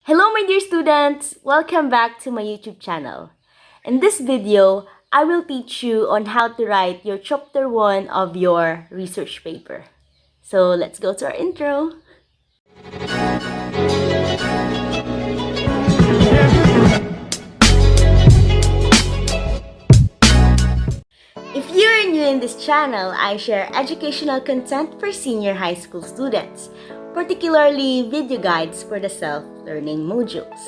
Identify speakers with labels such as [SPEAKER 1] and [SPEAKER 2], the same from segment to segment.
[SPEAKER 1] Hello my dear students! Welcome back to my YouTube channel. In this video, I will teach you on how to write your chapter 1 of your research paper. So let's go to our intro. If you're new in this channel, I share educational content for senior high school students, particularly video guides for the self-learning modules.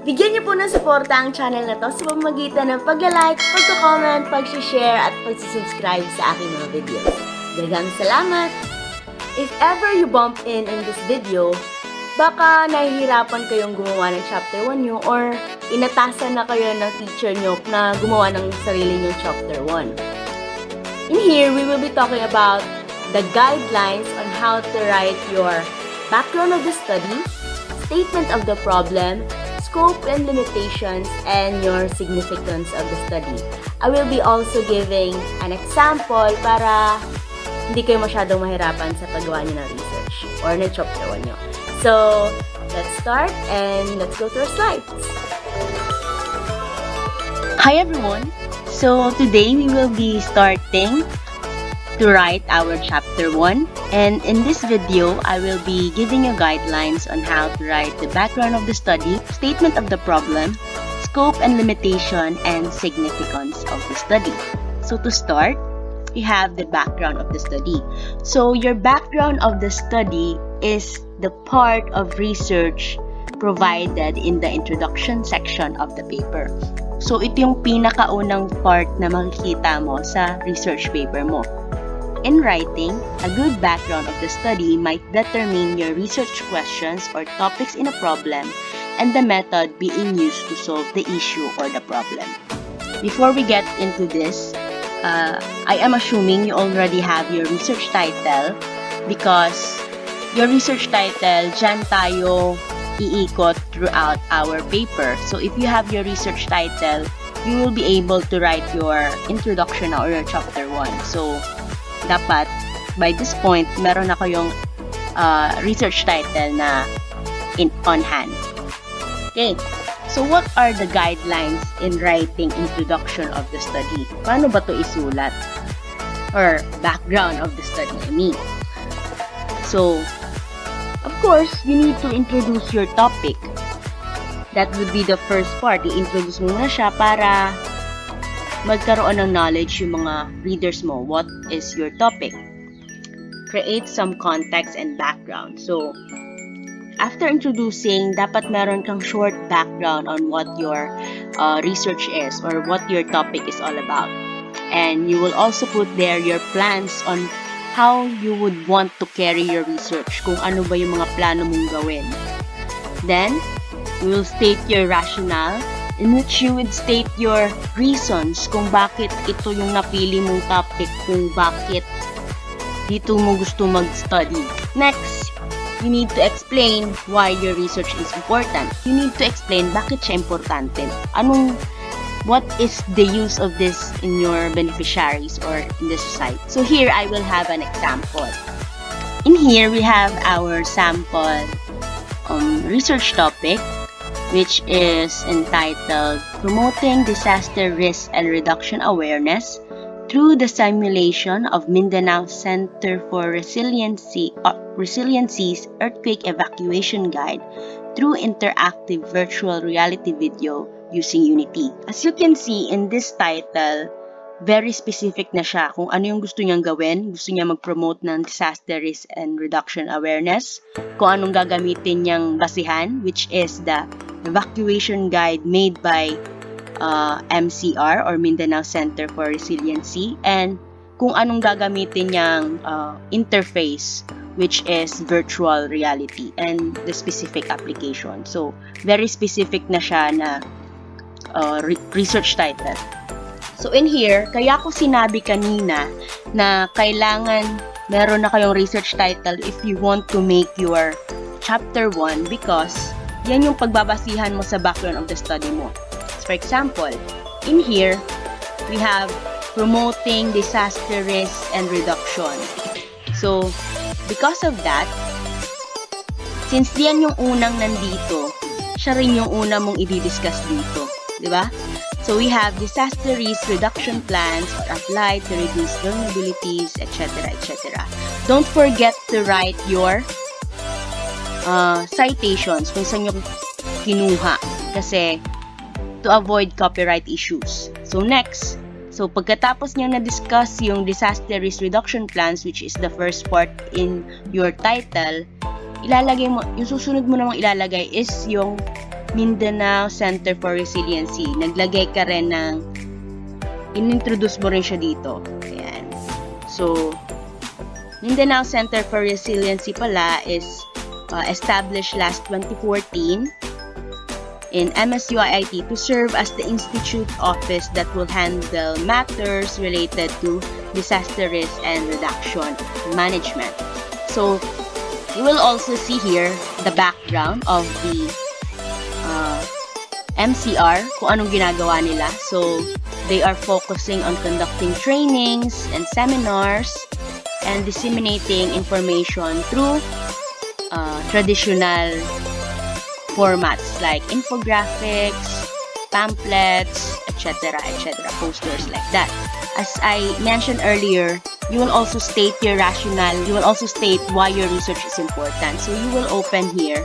[SPEAKER 1] Bigyan niyo po ng suporta ang channel na to sa pamamagitan ng pag-like, pag-comment, pag-share at pag-subscribe sa aking mga videos. Daghang salamat! If ever you bump in this video, baka nahihirapan kayong gumawa ng chapter 1 nyo or inatasan na kayo ng teacher nyo na gumawa ng sarili nyong chapter 1. In here, we will be talking about the guidelines on how to write your background of the study, statement of the problem, scope and limitations, and your significance of the study. I will be also giving an example para hindi kayo masyadong mahirapan sa paggawa niyo ng research or ng chapter 1 nyo. So, let's start and let's go to our slides. Hi everyone! So, today we will be starting to write our chapter 1, and in this video, I will be giving you guidelines on how to write the background of the study, statement of the problem, scope and limitation, and significance of the study. So to start, we have the background of the study. So your background of the study is the part of research provided in the introduction section of the paper. So ito yung pinakaunang part na makikita mo sa research paper mo. In writing, a good background of the study might determine your research questions or topics in a problem and the method being used to solve the issue or the problem. Before we get into this, I am assuming you already have your research title because your research title, dyan tayo iikot throughout our paper. So if you have your research title, you will be able to write your introduction or your chapter 1. So dapat, by this point, meron na kayong research title na on hand. Okay, so what are the guidelines in writing introduction of the study? Paano ba to isulat? Or background of the study, I mean. So, of course, you need to introduce your topic. That would be the first part. I-introduce mo na siya para magkaroon ng knowledge yung mga readers mo. What is your topic? Create some context and background. So, after introducing, dapat meron kang short background on what your research is or what your topic is all about. And you will also put there your plans on how you would want to carry your research, kung ano ba yung mga plano mong gawin. Then, you will state your rationale, in which you would state your reasons kung bakit ito yung napili mong topic, kung bakit dito mo gusto mag-study. Next, you need to explain why your research is important. You need to explain bakit siya importante. What is the use of this in your beneficiaries or in the society? So here, I will have an example. In here, we have our sample research topic, which is entitled Promoting Disaster Risk and Reduction Awareness through the Simulation of Mindanao Center for Resiliency's Earthquake Evacuation Guide through Interactive Virtual Reality Video using Unity. As you can see in this title, very specific na siya kung ano yung gusto niyang gawin. Gusto niya mag-promote ng disaster risk and reduction awareness. Kung anong gagamitin niyang basihan, which is the evacuation guide made by MCR or Mindanao Center for Resiliency, and kung anong gagamitin niyang interface, which is virtual reality, and the specific application. So, very specific na siya na research title. So in here, kaya ko sinabi kanina na kailangan meron na kayong research title if you want to make your chapter 1 because yan yung pagbabasihan mo sa background of the study mo. So for example, in here, we have promoting disaster risk and reduction. So, because of that, since yan yung unang nandito, siya rin yung una mong i-discuss dito. Diba? So we have disaster risk reduction plans are applied to reduce vulnerabilities, etc., etc. Don't forget to write your citations kung saan yung kinuha kasi to avoid copyright issues. So next, so pagkatapos niya na-discuss yung disaster risk reduction plans, which is the first part in your title, ilalagay mo, yung susunod mo namang ilalagay is yung Mindanao Center for Resiliency. Naglagay ka rin ng, in-introduce mo rin siya dito. Ayan. So, Mindanao Center for Resiliency pala is established last 2014 in MSUIIT to serve as the institute office that will handle matters related to disaster risk and reduction management. So, you will also see here the background of the MCR, kung anong ginagawa nila. So, they are focusing on conducting trainings and seminars and disseminating information through traditional formats like infographics, pamphlets, etc., posters like that. As I mentioned earlier, you will also state your rationale. You will also state why your research is important. So, you will open here.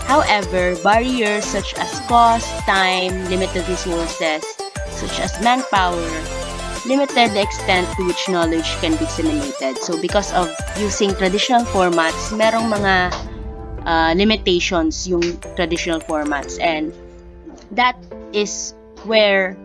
[SPEAKER 1] However, barriers such as cost, time, limited resources, such as manpower, limited the extent to which knowledge can be disseminated. So, because of using traditional formats, merong mga limitations yung traditional formats, and that is where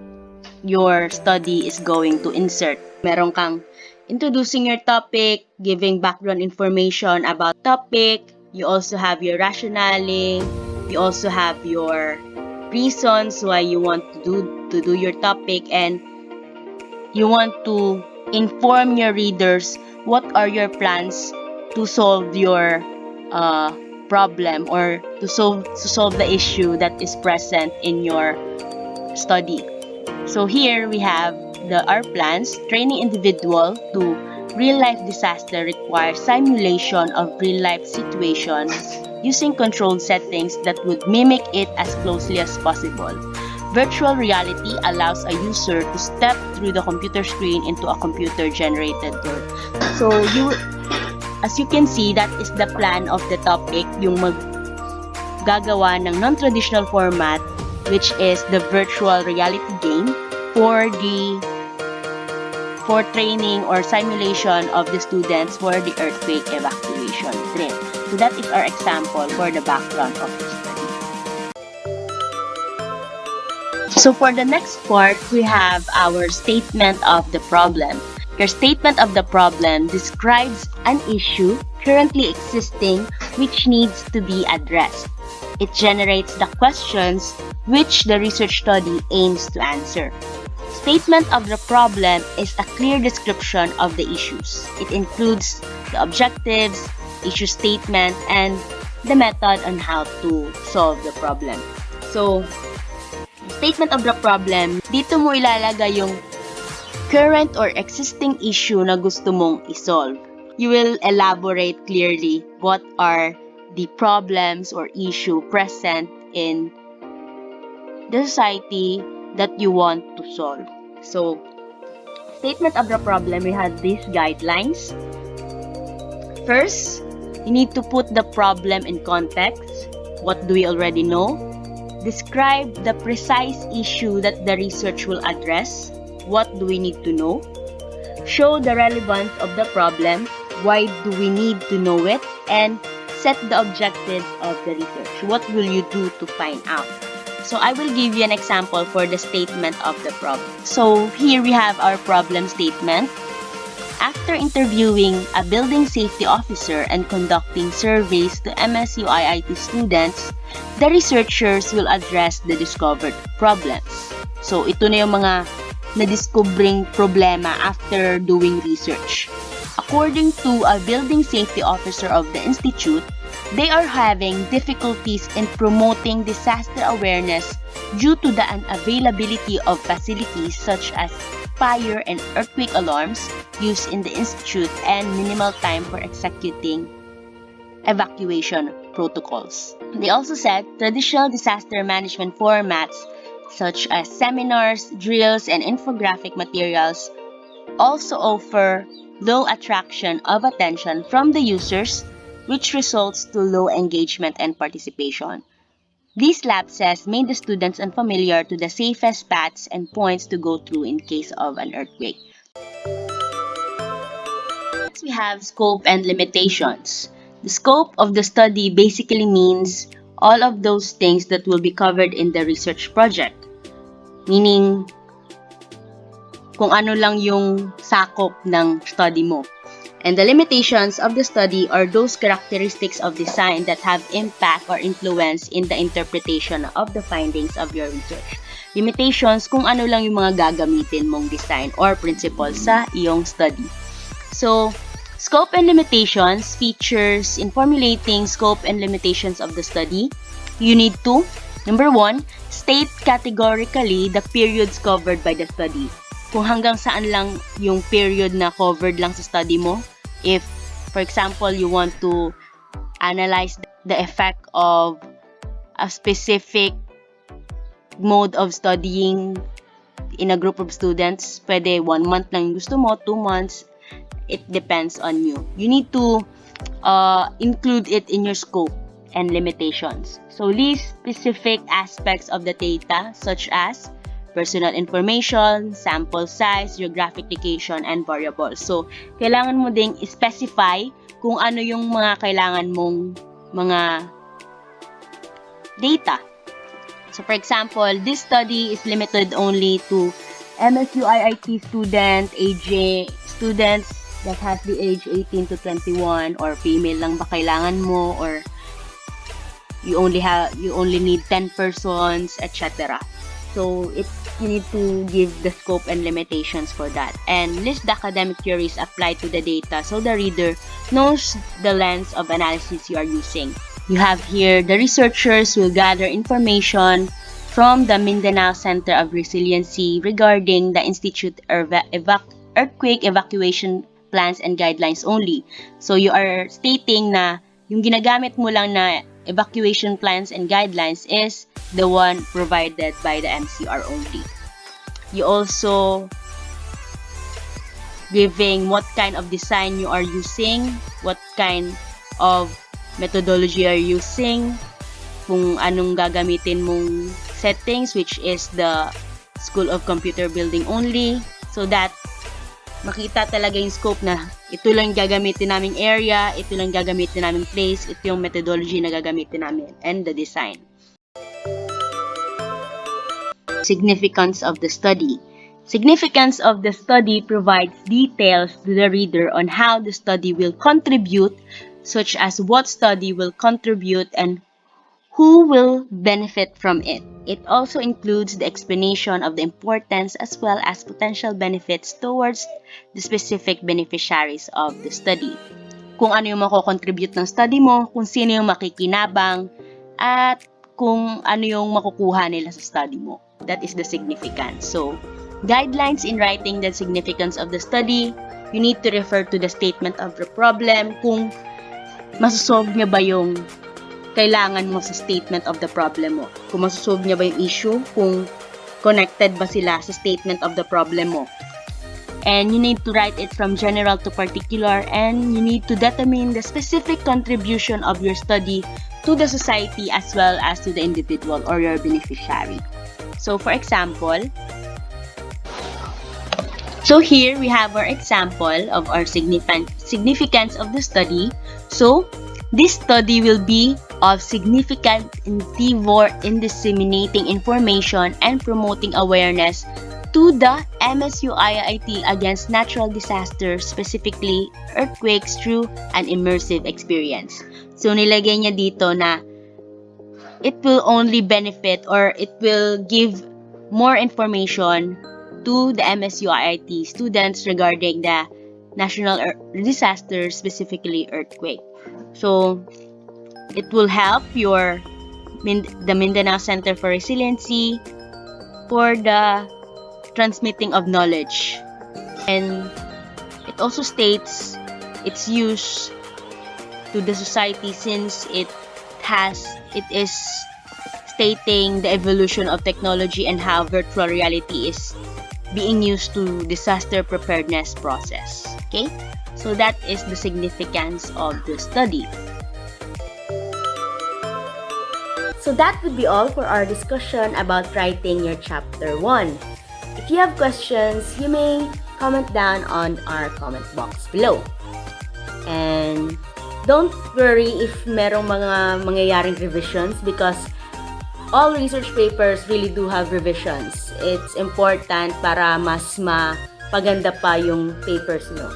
[SPEAKER 1] your study is going to insert. Meron kang introducing your topic, giving background information about topic. You also have your rationale. You also have your reasons why you want to do your topic, and you want to inform your readers what are your plans to solve your problem or to solve the issue that is present in your study. So here we have our plans. Training individual to real-life disaster requires simulation of real-life situations using controlled settings that would mimic it as closely as possible. Virtual reality allows a user to step through the computer screen into a computer-generated world. So, as you can see, that is the plan of the topic, yung maggagawa ng non-traditional format, which is the virtual reality game for training or simulation of the students for the earthquake evacuation drill. So that is our example for the background of the study. So for the next part, we have our statement of the problem. Your statement of the problem describes an issue currently existing which needs to be addressed. It generates the questions which the research study aims to answer. Statement of the problem is a clear description of the issues. It includes the objectives, issue statement, and the method on how to solve the problem. So, statement of the problem, dito mo ilalagay yung current or existing issue na gusto mong isolve. You will elaborate clearly what are the problems or issue present in the society that you want to solve. So, statement of the problem, we have these guidelines. First, you need to put the problem in context. What do we already know? Describe the precise issue that the research will address. What do we need to know? Show the relevance of the problem. Why do we need to know it? And set the objectives of the research. What will you do to find out? So I will give you an example for the statement of the problem. So here we have our problem statement. After interviewing a building safety officer and conducting surveys to MSUIIT students, the researchers will address the discovered problems. So ito na yung mga na-discovering problema after doing research. According to a building safety officer of the institute, they are having difficulties in promoting disaster awareness due to the unavailability of facilities such as fire and earthquake alarms used in the institute and minimal time for executing evacuation protocols. They also said traditional disaster management formats such as seminars, drills, and infographic materials also offer low attraction of attention from the users, which results to low engagement and participation. These lapses made the students unfamiliar to the safest paths and points to go through in case of an earthquake. Next, we have scope and limitations. The scope of the study basically means all of those things that will be covered in the research project. Meaning, kung ano lang yung sakop ng study mo. And the limitations of the study are those characteristics of design that have impact or influence in the interpretation of the findings of your research. Limitations kung ano lang yung mga gagamitin mong design or principle sa iyong study. So, scope and limitations features in formulating scope and limitations of the study. You need to, number 1, state categorically the periods covered by the study. Kung hanggang saan lang yung period na covered lang sa study mo. If, for example, you want to analyze the effect of a specific mode of studying in a group of students, pwede 1 month lang yung gusto mo, 2 months, it depends on you. You need to include it in your scope and limitations. So, list specific aspects of the data such as personal information, sample size, geographic location, and variables. So, kailangan mo ding specify kung ano yung mga kailangan mong mga data. So, for example, this study is limited only to MSU-IIT students that has the age 18 to 21, or female lang ba kailangan mo, or you only need 10 persons, etc. So, you need to give the scope and limitations for that. And list the academic theories applied to the data so the reader knows the lens of analysis you are using. You have here, the researchers will gather information from the Mindanao Center of Resiliency regarding the Institute Earthquake Evacuation Plans and Guidelines only. So, you are stating na yung ginagamit mo lang na evacuation plans and guidelines is the one provided by the MCR only. You also giving what kind of design you are using, what kind of methodology you are using, kung anong gagamitin mong settings, which is the School of Computer Building only, so that makita talaga yung scope na ito lang gagamitin naming area, ito lang gagamitin naming place, ito yung methodology na gagamitin namin, and the design. Significance of the study. Significance of the study provides details to the reader on how the study will contribute, such as what study will contribute and who will benefit from it. It also includes the explanation of the importance as well as potential benefits towards the specific beneficiaries of the study. Kung ano yung mako-contribute ng study mo, kung sino yung makikinabang, at kung ano yung makukuha nila sa study mo. That is the significance. So, guidelines in writing the significance of the study, you need to refer to the statement of the problem, kung masosolve niya ba yung kailangan mo sa statement of the problem mo. Kung masosolve niya ba yung issue, kung connected ba sila sa statement of the problem mo. And you need to write it from general to particular, and you need to determine the specific contribution of your study to the society as well as to the individual or your beneficiary. So, for example, here we have our example of our significance of the study. So, this study will be of significant endeavor in disseminating information and promoting awareness to the MSU-IIT against natural disasters, specifically earthquakes, through an immersive experience. So, nilagay niya dito na it will only benefit or it will give more information to the MSU-IIT students regarding the national disaster, specifically earthquake. So, it will help the Mindanao Center for Resiliency for the transmitting of knowledge. And it also states its use to the society since it it is stating the evolution of technology and how virtual reality is being used to disaster preparedness process. Okay, so that is the significance of the study. So that would be all for our discussion about writing your chapter 1. If you have questions, you may comment down on our comment box below. And don't worry if merong mga mangyayaring revisions because all research papers really do have revisions. It's important para mas mapaganda pa yung papers nyo.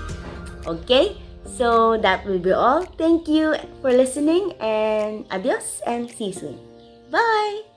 [SPEAKER 1] Okay? So that will be all. Thank you for listening and adios and see you soon. Bye!